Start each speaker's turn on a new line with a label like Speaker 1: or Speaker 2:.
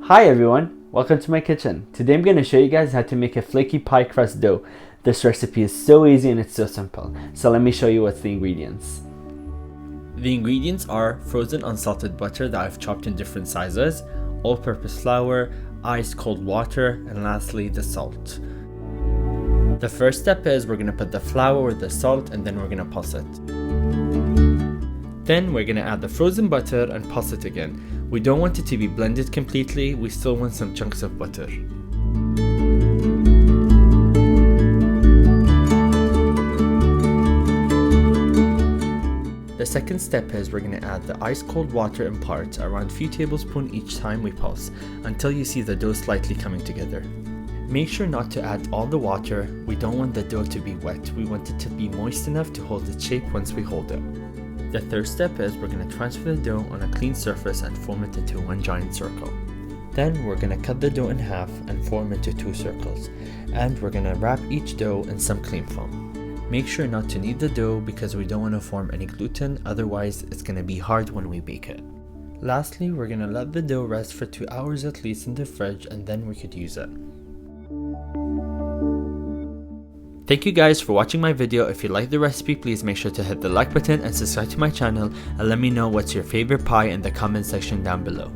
Speaker 1: Hi everyone, welcome to my kitchen. Today I'm going to show you guys how to make a flaky pie crust dough. This recipe is so easy and it's so simple. So let me show you what's the ingredients.
Speaker 2: The ingredients are frozen unsalted butter that I've chopped in different sizes, all-purpose flour, ice cold water, and lastly the salt. The first step is we're going to put the flour with the salt and then we're going to pulse it. Then we're going to add the frozen butter and pulse it again. We don't want it to be blended completely, we still want some chunks of butter. The second step is we're going to add the ice cold water in parts, around a few tablespoons each time we pulse, until you see the dough slightly coming together. Make sure not to add all the water, we don't want the dough to be wet, we want it to be moist enough to hold its shape once we hold it. The third step is we're going to transfer the dough on a clean surface and form it into one giant circle. Then we're going to cut the dough in half and form into two circles, and we're going to wrap each dough in some cling film. Make sure not to knead the dough because we don't want to form any gluten, otherwise it's going to be hard when we bake it. Lastly, we're going to let the dough rest for 2 hours at least in the fridge and then we could use it. Thank you guys for watching my video. If you like the recipe, please make sure to hit the like button and subscribe to my channel, and let me know what's your favorite pie in the comment section down below.